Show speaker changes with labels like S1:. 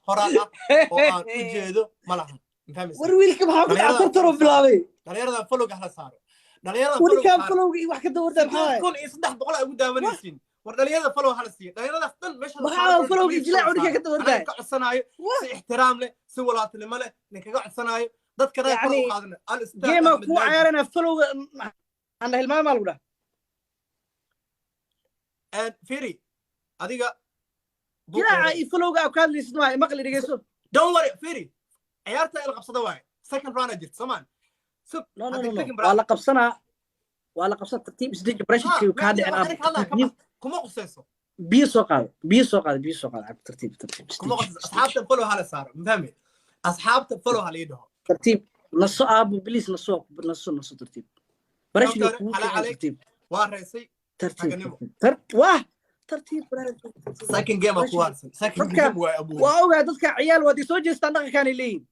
S1: horaan ah oo aan u jeedo ma lahan fahmaysaa
S2: war wiilka maxaa ku dhacay taro bilaabay
S1: dhalinyarada follow hala saaro dhalinyarada
S2: warkaan follow wax ka dawrda maxaa
S1: kun iyo 300 ugu daawanaysiin war dhalinyarada follow hala siiyo dhalinyarada dhan meesha
S2: maxaa follow ijlaa warka ka dawrda
S1: ka codsanayo si ixtiraam leh si walaaltinimo leh ninkaga codsanayo dadka reer kala u qaadana al istaa
S2: game ku ciyaarana follow aan hilmaam lagu dhahay
S1: and firi adiga
S2: jilaa ay follow-ga ka hadlaysid waa maqli dhigeyso
S1: don't worry firi ciyaarta il qabsada waay second round ajir samaan sub
S2: waa la qabsanaa tartiib isdij pressure ka dhicin
S1: kuma qosayso
S2: biyo soo qaad tartiib
S1: kuma qosayso asxaabta follow hala saaro mafahmi asxaabta follow hala yidhaho
S2: tartiib naso aabu please naso tartiib pressure tartiib
S1: waa reesay
S2: tartiib
S1: second game ku harsan second game waa abu
S2: waa ogaa dadka ciyaal wadi soo jeestaan dhaqankan leeyin